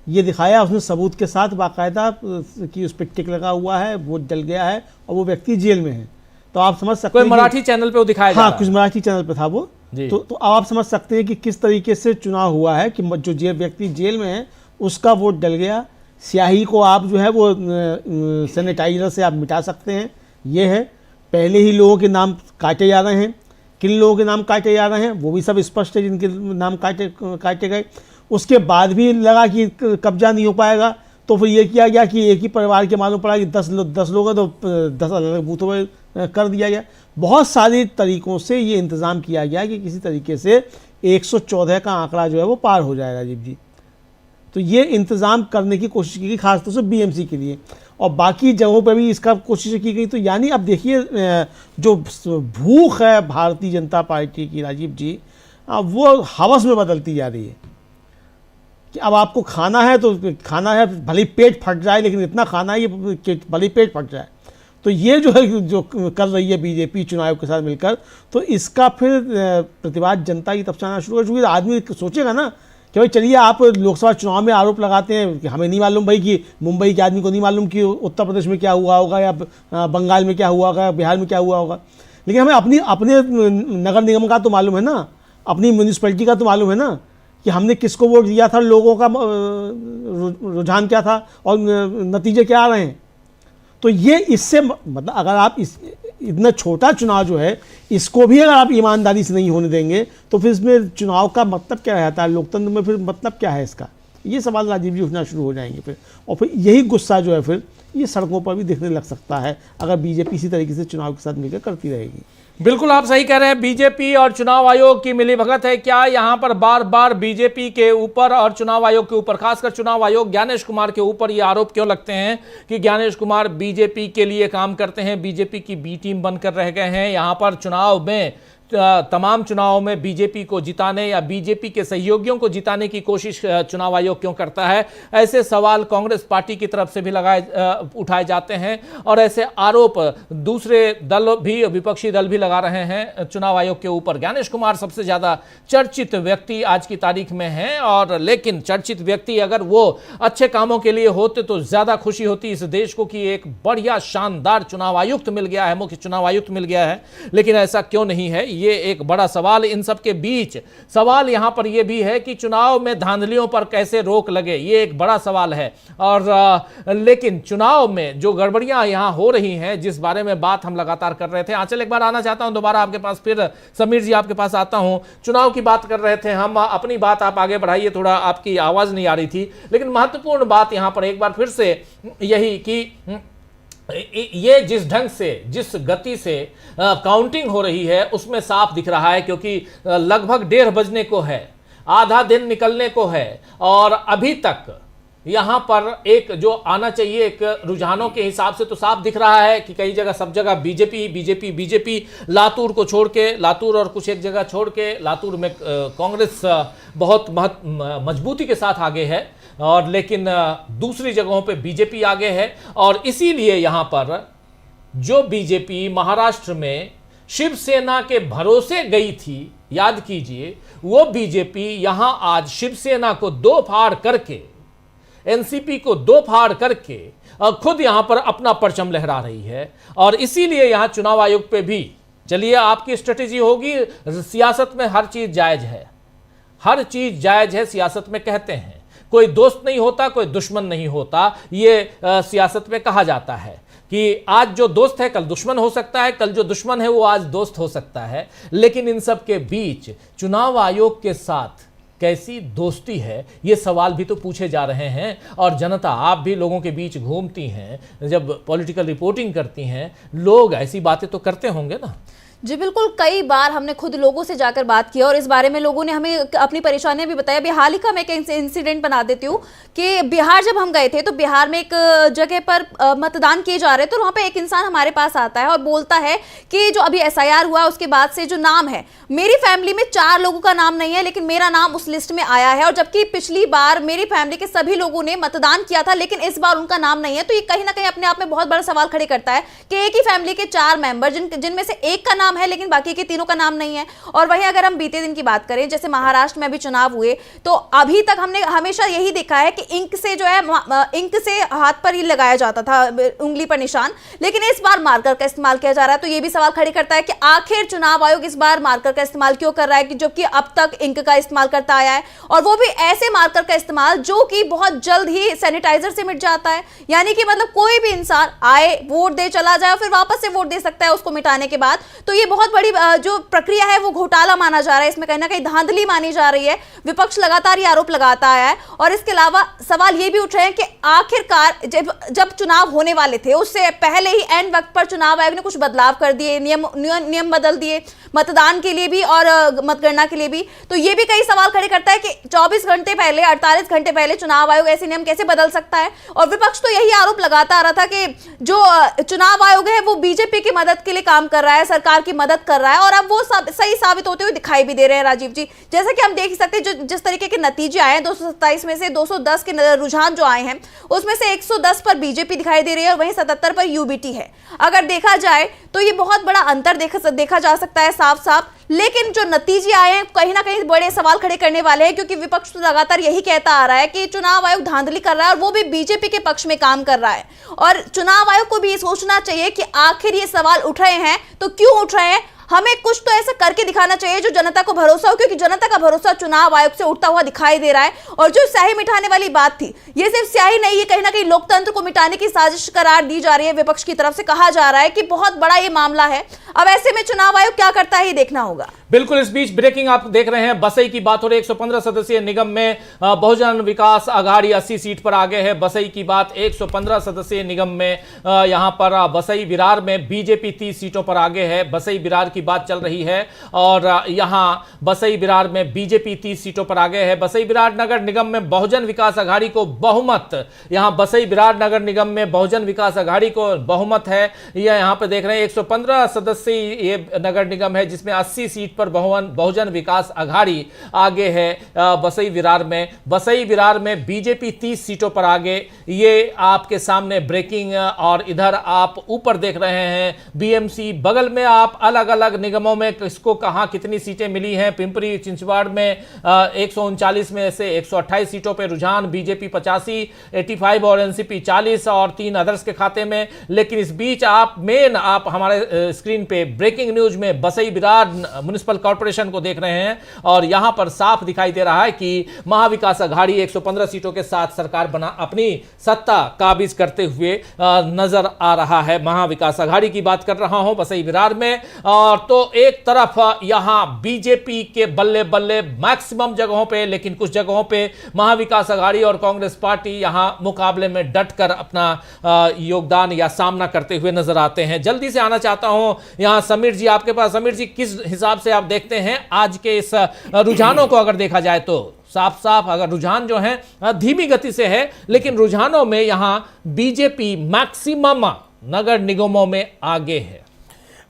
ये दिखाया उसने सबूत के साथ बाकायदा कि उस पर टिक लगा हुआ है, वोट डल गया है और वो व्यक्ति जेल में है। तो आप समझ सकते हैं, मराठी चैनल पे वो दिखाया हाँ, कुछ मराठी चैनल पे था वो। तो आप समझ सकते हैं कि किस तरीके से चुनाव हुआ है कि जो व्यक्ति जेल में है उसका वोट डल गया। स्याही को आप जो है वो सैनिटाइजर से आप मिटा सकते हैं। ये है, पहले ही लोगों के नाम काटे जा रहे हैं। किन लोगों के नाम काटे जा रहे हैं वो भी सब स्पष्ट है, जिनके नाम काटे गए। उसके बाद भी लगा कि कब्जा नहीं हो पाएगा, तो फिर ये किया गया कि एक ही परिवार के मालूम पड़ा कि 10 लोग हैं तो 10 अलग बूथों में कर दिया गया। बहुत सारे तरीक़ों से ये इंतज़ाम किया गया कि किसी तरीके से 114 का आंकड़ा जो है वो पार हो जाए राजीव जी। तो ये इंतज़ाम करने की कोशिश की गई खासतौर से बीएमसी के लिए, और बाकी जगहों पर भी इसका कोशिश की गई। तो यानी अब देखिए जो भूख है भारतीय जनता पार्टी की राजीव जी, वो हवस में बदलती जा रही है कि अब आपको खाना है तो खाना है, भले ही पेट फट जाए, लेकिन इतना खाना है ये भले ही पेट फट जाए। तो ये जो है जो कर रही है बीजेपी चुनाव आयोग के साथ मिलकर, तो इसका फिर प्रतिवाद जनता की तरफ से आना शुरू कर। चूँकि आदमी सोचेगा ना कि भाई चलिए आप लोकसभा चुनाव में आरोप लगाते हैं कि हमें नहीं मालूम भाई कि मुंबई के आदमी को नहीं मालूम कि उत्तर प्रदेश में क्या हुआ होगा, या बंगाल में क्या हुआ होगा, बिहार में क्या हुआ होगा, लेकिन हमें अपने नगर निगम का तो मालूम है ना, अपनी म्यूनिसिपैलिटी का तो मालूम है ना कि हमने किसको वोट दिया था, लोगों का रुझान क्या था और नतीजे क्या आ रहे हैं। तो ये इससे मतलब अगर आप इतना छोटा चुनाव जो है इसको भी अगर आप ईमानदारी से नहीं होने देंगे तो फिर इसमें चुनाव का मतलब क्या रहता है, लोकतंत्र में फिर मतलब क्या है इसका, ये सवाल राजीव जी उठना शुरू हो जाएंगे फिर। और फिर यही गुस्सा जो है फिर ये सड़कों पर भी दिखने लग सकता है अगर बीजेपी इसी तरीके से चुनाव के साथ मिलकर करती रहेगी। बिल्कुल आप सही कह रहे हैं, बीजेपी और चुनाव आयोग की मिलीभगत है क्या? यहां पर बार बार बीजेपी के ऊपर और चुनाव आयोग के ऊपर, खासकर चुनाव आयोग ज्ञानेश कुमार के ऊपर ये आरोप क्यों लगते हैं कि ज्ञानेश कुमार बीजेपी के लिए काम करते हैं, बीजेपी की बी टीम बनकर रह गए हैं? यहां पर चुनाव में तमाम चुनावों में बीजेपी को जिताने या बीजेपी के सहयोगियों को जिताने की कोशिश चुनाव आयोग क्यों करता है? ऐसे सवाल कांग्रेस पार्टी की तरफ से भी उठाए जाते हैं और ऐसे आरोप दूसरे दल भी, विपक्षी दल भी लगा रहे हैं चुनाव आयोग के ऊपर। ज्ञानेश कुमार सबसे ज्यादा चर्चित व्यक्ति आज की तारीख में हैं, और लेकिन चर्चित व्यक्ति अगर वो अच्छे कामों के लिए होते तो ज्यादा खुशी होती इस देश को कि एक बढ़िया शानदार चुनाव आयुक्त मिल गया है, मुख्य चुनाव आयुक्त मिल गया है। लेकिन ऐसा क्यों नहीं है, ये एक बड़ा सवाल। इन सब के बीच सवाल यहां पर यह भी है कि चुनाव में धांधलियों पर कैसे रोक लगे, ये एक बड़ा सवाल है। और लेकिन चुनाव में जो गड़बड़ियां यहां हो रही हैं, जिस बारे में बात हम लगातार कर रहे थे, आंचल एक बार आना चाहता हूं दोबारा आपके पास, फिर समीर जी आपके पास आता हूं। चुनाव की बात कर रहे थे हम, अपनी बात आप आगे बढ़ाइए, थोड़ा आपकी आवाज नहीं आ रही थी, लेकिन महत्वपूर्ण बात यहां पर एक बार फिर से यही कि ये जिस ढंग से, जिस गति से काउंटिंग हो रही है उसमें साफ दिख रहा है, क्योंकि लगभग 1:30 बजने को है, आधा दिन निकलने को है, और अभी तक यहां पर एक जो आना चाहिए एक रुझानों के हिसाब से तो साफ दिख रहा है कि कई जगह, सब जगह बीजेपी, लातूर को छोड़ के, लातूर और कुछ एक जगह छोड़ के, लातूर में कांग्रेस बहुत मजबूती के साथ आगे है, और लेकिन दूसरी जगहों पे बीजेपी आगे है। और इसीलिए यहां पर जो बीजेपी महाराष्ट्र में शिवसेना के भरोसे गई थी, याद कीजिए, वो बीजेपी यहां आज शिवसेना को दो फाड़ करके, एनसीपी को दो फाड़ करके खुद यहां पर अपना परचम लहरा रही है। और इसीलिए यहां चुनाव आयोग पे भी, चलिए आपकी स्ट्रेटेजी होगी, सियासत में हर चीज जायज है, हर चीज जायज है सियासत में, कहते हैं कोई दोस्त नहीं होता, कोई दुश्मन नहीं होता, ये सियासत में कहा जाता है कि आज जो दोस्त है कल दुश्मन हो सकता है, कल जो दुश्मन है वो आज दोस्त हो सकता है। लेकिन इन सब के बीच चुनाव आयोग के साथ कैसी दोस्ती है, ये सवाल भी तो पूछे जा रहे हैं। और जनता, आप भी लोगों के बीच घूमती हैं, जब पॉलिटिकल रिपोर्टिंग करती हैं, लोग ऐसी बातें तो करते होंगे ना। जी बिल्कुल, कई बार हमने खुद लोगों से जाकर बात की और इस बारे में लोगों ने हमें अपनी परेशानियां भी बताई। अभी हाल ही का मैं एक इंसिडेंट बना देती हूँ कि बिहार जब हम गए थे तो बिहार में एक जगह पर मतदान किए जा रहे थे, तो वहाँ पे एक इंसान हमारे पास आता है और बोलता है कि जो अभी SIR हुआ उसके बाद से जो नाम है, मेरी फैमिली में 4 लोगों का नाम नहीं है, लेकिन मेरा नाम उस लिस्ट में आया है, और जबकि पिछली बार मेरी फैमिली के सभी लोगों ने मतदान किया था लेकिन इस बार उनका नाम नहीं है। तो ये कहीं ना कहीं अपने आप में बहुत बड़ा सवाल खड़े करता है कि एक ही फैमिली के 4 मेंबर जिनमें से एक का नाम नाम है लेकिन बाकी के तीनों का नाम नहीं है। और वहीं अगर हम बीते दिन की बात करें, जैसे महाराष्ट्र में अभी चुनाव हुए, तो अभी तक हमने हमेशा यही देखा है कि इंक से जो है, इंक से हाथ पर ही लगाया जाता था, उंगली पर निशान, लेकिन इस बार मार्कर का इस्तेमाल किया जा रहा है। तो ये भी सवाल खड़े करता है कि आखिर चुनाव आयोग इस बार मार्कर का इस्तेमाल क्यों कर रहा है, कि जबकि अब तक इंक का इस्तेमाल करता आया है, और वो भी ऐसे मार्कर का इस्तेमाल जो कि बहुत जल्द ही सैनिटाइजर से मिट जाता है। यानी कि मतलब कोई भी इंसान आए, वोट दे, चला जाए, फिर वापस से वोट दे सकता है उसको मिटाने के बाद। तो ये बहुत बड़ी जो प्रक्रिया है वो घोटाला माना जा रहा है, इसमें कहीं ना कहीं धांधली मानी जा रही है। विपक्ष लगातार ये आरोप लगाता आया है। और इसके अलावा सवाल ये भी उठ रहे हैं कि आखिरकार जब चुनाव होने वाले थे उससे पहले ही एंड वक्त पर चुनाव आयोग ने कुछ बदलाव कर दिए, नियम बदल दिए, मतदान के लिए भी और मतगणना के लिए भी। तो ये भी कई सवाल खड़े करता है कि 24 घंटे पहले, 48 घंटे पहले चुनाव आयोग ऐसे नियम कैसे बदल सकता है। और विपक्ष तो यही आरोप लगाता आ रहा था कि जो चुनाव आयोग है वो बीजेपी की मदद के लिए काम कर रहा है, सरकार की मदद कर रहा है, और अब वो सही साबित होते हुए दिखाई भी दे रहे हैं। राजीव जी, जैसा कि हम देख सकते हैं जिस तरीके के नतीजे आए हैं, 227 में से 210 के रुझान जो आए हैं उसमें से 110 पर बीजेपी दिखाई दे रही है और वहीं 77 पर यूबीटी है। अगर देखा जाए तो ये बहुत बड़ा अंतर देखा जा सकता है साफ साफ। लेकिन जो नतीजे आए हैं कहीं ना कहीं बड़े सवाल खड़े करने वाले हैं, क्योंकि विपक्ष तो लगातार यही कहता आ रहा है कि चुनाव आयोग धांधली कर रहा है और वो भी बीजेपी के पक्ष में काम कर रहा है। और चुनाव आयोग को भी ये सोचना चाहिए कि आखिर ये सवाल उठ रहे हैं तो क्यों उठ रहे हैं, हमें कुछ तो ऐसा करके दिखाना चाहिए जो जनता को भरोसा हो, क्योंकि जनता का भरोसा चुनाव आयोग से उठता हुआ दिखाई दे रहा है। और जो स्याही मिटाने वाली बात थी, ये सिर्फ स्याही नहीं है, कहीं ना कहीं लोकतंत्र को मिटाने की साजिश करार दी जा रही है विपक्ष की तरफ से। कहा जा रहा है कि बहुत बड़ा ये मामला है। अब ऐसे में चुनाव आयोग क्या करता है ये देखना होगा। बिल्कुल, इस बीच ब्रेकिंग आप देख रहे हैं, बसई की बात हो रही है। 115 सदस्यीय निगम में बहुजन विकास आघाड़ी 80 सीट पर आगे है। बसई की बात, 115 सदस्यीय निगम में यहां पर बसई विरार में बीजेपी 30 सीटों पर आगे है। बसई विरार की बात चल रही है और यहां बसई विरार में बीजेपी 30 सीटों पर आगे है। बसई विरार नगर निगम में बहुजन विकास आघाड़ी को बहुमत, यहां बसई विरार नगर निगम में बहुजन विकास आघाड़ी को बहुमत है। यह यहां पर देख रहे हैं 115 सदस्यीय ये नगर निगम है जिसमें 80 सीट पर बहुजन विकास आघाड़ी आगे है। बसई विरार में बीजेपी 30 सीटों पर आगे। ये आपके सामने ब्रेकिंग। और इधर आप ऊपर देख रहे हैं बीएमसी, बगल में आप अलग अलग निगमों में किसको कहां कितनी सीटें मिली हैं। पिंपरी चिंचवाड़ में 139 में से 128 सीटों पर रुझान, बीजेपी 85, 85 और एनसीपी 40 और 3 अदर्स के खाते में। लेकिन इस बीच आप हमारे स्क्रीन पे ब्रेकिंग न्यूज में बसई विरार म्युनिसिपल कॉर्पोरेशन को देख रहे हैं और यहां पर साफ दिखाई दे रहा है कि महाविकास आघाड़ी 115 सीटों के साथ सरकार अपनी सत्ता काबिज करते हुए नजर आ रहा है। महाविकास आघाड़ी की बात कर रहा हूं बसई विरार में। और तो एक तरफ यहां बीजेपी के बल्ले बल्ले मैक्सिमम जगहों पे, लेकिन कुछ जगहों पे महाविकास आघाड़ी और कांग्रेस पार्टी यहां मुकाबले में डटकर अपना योगदान या सामना करते हुए नजर आते हैं। जल्दी से आना चाहता हूं यहां समीर जी आपके पास। समीर जी, किस हिसाब से आप देखते हैं आज के इस रुझानों को? अगर देखा जाए तो साफ अगर रुझान जो है धीमी गति से है, लेकिन रुझानों में यहां बीजेपी मैक्सिमम नगर निगमों में आगे है।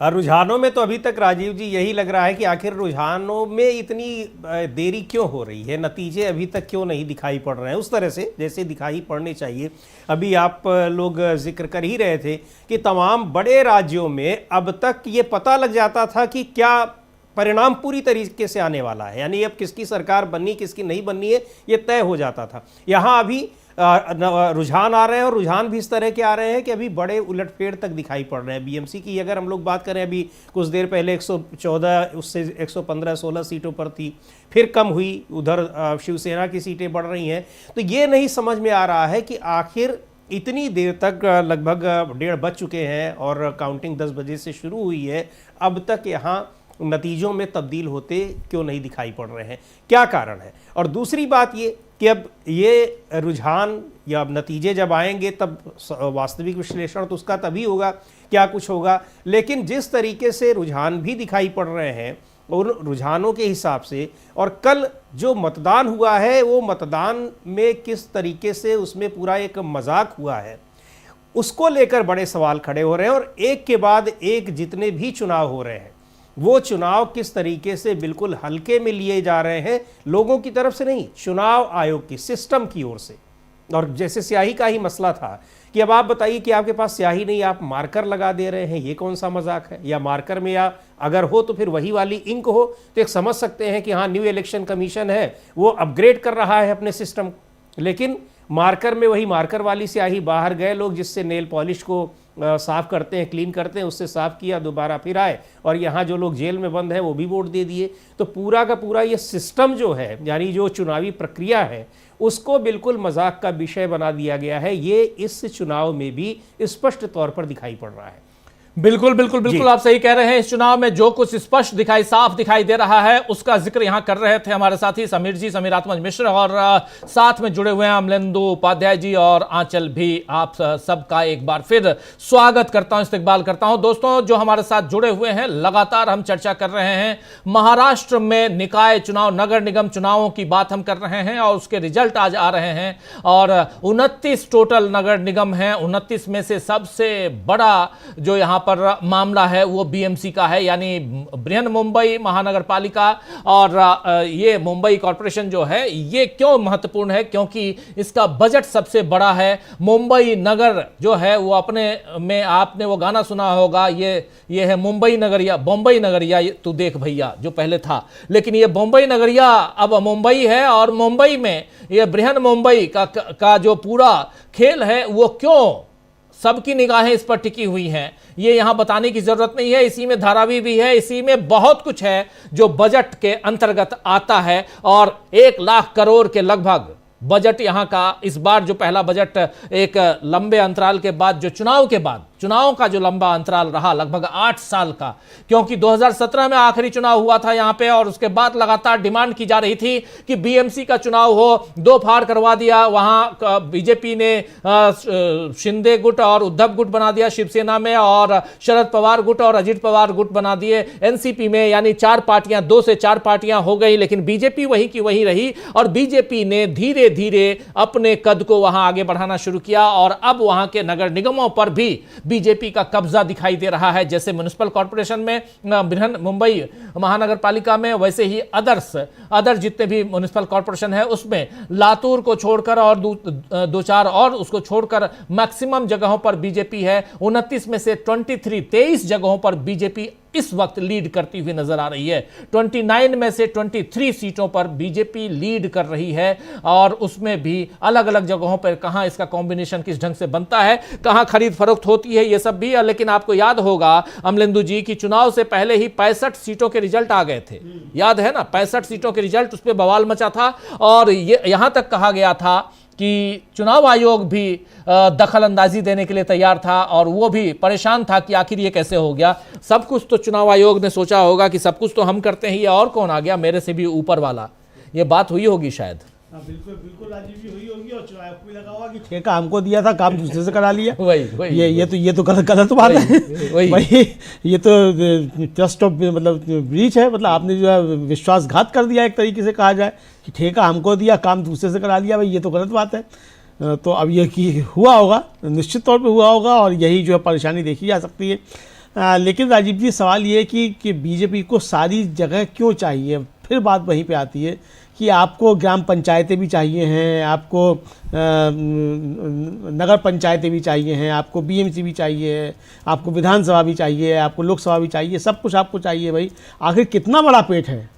रुझानों में तो अभी तक राजीव जी यही लग रहा है कि आखिर रुझानों में इतनी देरी क्यों हो रही है, नतीजे अभी तक क्यों नहीं दिखाई पड़ रहे हैं उस तरह से जैसे दिखाई पड़ने चाहिए। अभी आप लोग जिक्र कर ही रहे थे कि तमाम बड़े राज्यों में अब तक ये पता लग जाता था कि क्या परिणाम पूरी तरीके से आने वाला है, यानी अब किसकी सरकार बननी किसकी नहीं बननी है ये तय हो जाता था। यहाँ अभी रुझान आ रहे हैं और रुझान भी इस तरह के आ रहे हैं कि अभी बड़े उलटफेर तक दिखाई पड़ रहे हैं। बीएमसी की अगर हम लोग बात करें, अभी कुछ देर पहले 114 उससे 115-16 सीटों पर थी, फिर कम हुई, उधर शिवसेना की सीटें बढ़ रही हैं। तो ये नहीं समझ में आ रहा है कि आखिर इतनी देर तक लगभग 1:30 बज चुके हैं और काउंटिंग 10 बजे से शुरू हुई है, अब तक यहाँ नतीजों में तब्दील होते क्यों नहीं दिखाई पड़ रहे हैं, क्या कारण है? और दूसरी बात ये कि अब ये रुझान या नतीजे जब आएंगे तब वास्तविक विश्लेषण तो उसका तभी होगा क्या कुछ होगा, लेकिन जिस तरीके से रुझान भी दिखाई पड़ रहे हैं उन रुझानों के हिसाब से, और कल जो मतदान हुआ है वो मतदान में किस तरीके से उसमें पूरा एक मजाक हुआ है, उसको लेकर बड़े सवाल खड़े हो रहे हैं। और एक के बाद एक जितने भी चुनाव हो रहे हैं वो चुनाव किस तरीके से बिल्कुल हल्के में लिए जा रहे हैं, लोगों की तरफ से नहीं, चुनाव आयोग की सिस्टम की ओर से। और जैसे स्याही का ही मसला था कि अब आप बताइए कि आपके पास स्याही नहीं, आप मार्कर लगा दे रहे हैं, ये कौन सा मजाक है? या मार्कर में या अगर हो तो फिर वही वाली इंक हो तो एक समझ सकते हैं कि हाँ न्यू इलेक्शन कमीशन है वो अपग्रेड कर रहा है अपने सिस्टम, लेकिन मार्कर में वही मार्कर वाली स्याही, बाहर गए लोग जिससे नेल पॉलिश को साफ करते हैं, क्लीन करते हैं, उससे साफ किया, दोबारा फिर आए और यहाँ जो लोग जेल में बंद हैं वो भी वोट दे दिए। तो पूरा का पूरा ये सिस्टम जो है, यानी जो चुनावी प्रक्रिया है, उसको बिल्कुल मजाक का विषय बना दिया गया है। ये इस चुनाव में भी स्पष्ट तौर पर दिखाई पड़ रहा है। बिल्कुल बिल्कुल बिल्कुल आप सही कह रहे हैं। इस चुनाव में जो कुछ स्पष्ट दिखाई, साफ दिखाई दे रहा है, उसका जिक्र यहां कर रहे थे हमारे साथी समीर जी, समीर आत्मज मिश्र, और साथ में जुड़े हुए हैं अमलेंदु उपाध्याय जी और आंचल भी। आप सबका एक बार फिर स्वागत करता हूं, इस्तकबाल करता हूं। दोस्तों जो हमारे साथ जुड़े हुए हैं, लगातार हम चर्चा कर रहे हैं महाराष्ट्र में निकाय चुनाव, नगर निगम चुनावों की बात हम कर रहे हैं और उसके रिजल्ट आज आ रहे हैं। और 29 टोटल नगर निगम हैं, 29 में से सबसे बड़ा जो यहां पर मामला है वो बीएमसी का है, यानी बृहन मुंबई महानगर पालिका। और ये मुंबई कॉरपोरेशन जो है ये क्यों महत्वपूर्ण है? क्योंकि इसका बजट सबसे बड़ा है। मुंबई नगर जो है वो अपने में, आपने वो गाना सुना होगा, ये है मुंबई नगरिया, बॉम्बई नगरिया तू देख भैया, जो पहले था, लेकिन ये बॉम्बई नगरिया अब मुंबई है। और मुंबई में ये बृहन मुंबई का जो पूरा खेल है वो क्यों सबकी निगाहें इस पर टिकी हुई हैं, ये यहां बताने की जरूरत नहीं है। इसी में धारावी भी है, इसी में बहुत कुछ है जो बजट के अंतर्गत आता है। और 1 लाख करोड़ के लगभग बजट यहां का इस बार जो पहला बजट, एक लंबे अंतराल के बाद, जो चुनाव के बाद, चुनाव का जो लंबा अंतराल रहा लगभग 8 साल का, क्योंकि 2017 में आखिरी चुनाव हुआ था यहां पे, और उसके बाद लगातार डिमांड की जा रही थी कि बीएमसी का चुनाव हो। 2 फाड़ करवा दिया वहां बीजेपी ने, शिंदे गुट और उद्धव गुट बना दिया शिवसेना में, और शरद पवार गुट और अजित पवार गुट बना दिए एनसीपी में, यानी 4 पार्टियां, 2 से 4 पार्टियां हो गई। लेकिन बीजेपी वही की वही रही और बीजेपी ने धीरे धीरे अपने कद को वहां आगे बढ़ाना शुरू किया। और अब वहां के नगर निगमों पर भी बीजेपी का कब्जा दिखाई दे रहा है। जैसे म्युनिसिपल कॉर्पोरेशन में, बृहन मुंबई महानगर पालिका में, वैसे ही अदर जितने भी म्युनिसिपल कॉर्पोरेशन है उसमें लातूर को छोड़कर और 2-4 और उसको छोड़कर मैक्सिमम जगहों पर बीजेपी है। 29 में से 23 जगहों पर बीजेपी इस वक्त लीड करती हुई नजर आ रही है। 29 में से 23 सीटों पर बीजेपी लीड कर रही है, और उसमें भी अलग अलग जगहों पर कहां इसका कॉम्बिनेशन किस ढंग से बनता है, कहां खरीद फरोख्त होती है, ये सब भी है। लेकिन आपको याद होगा अमलेंदु जी की चुनाव से पहले ही 65 सीटों के रिजल्ट आ गए थे, याद है ना? 65 सीटों के रिजल्ट, उस पर बवाल मचा था और यहां तक कहा गया था कि चुनाव आयोग भी दखल अंदाजी देने के लिए तैयार था, और वो भी परेशान था कि आखिर ये कैसे हो गया। सब कुछ तो चुनाव आयोग ने सोचा होगा कि सब कुछ तो हम करते हैं, ये और कौन आ गया मेरे से भी ऊपर वाला, ये बात हुई होगी शायद। बिल्कुल बिल्कुल राजीव जी, हुई होगी। और चुनाव को भी लगा होगा कि ठेका हमको दिया था, काम दूसरे से करा लिया। वही ये तो गलत बात है। वही ये तो ट्रस्ट ऑफ मतलब ब्रीच है, मतलब आपने जो है विश्वासघात कर दिया, एक तरीके से कहा जाए कि ठेका हमको दिया, काम दूसरे से करा लिया। भाई ये तो गलत बात है। तो अब ये कि हुआ होगा, निश्चित तौर पे हुआ होगा, और यही जो है परेशानी देखी जा सकती है। लेकिन राजीव जी सवाल ये है कि बीजेपी को सारी जगह क्यों चाहिए? फिर बात वहीं पे आती है कि आपको ग्राम पंचायतें भी चाहिए हैं, आपको नगर पंचायतें भी चाहिए हैं, आपको बीएमसी भी चाहिए, आपको विधानसभा भी चाहिए, आपको लोकसभा भी चाहिए, सब कुछ आपको चाहिए। भाई आखिर कितना बड़ा पेट है?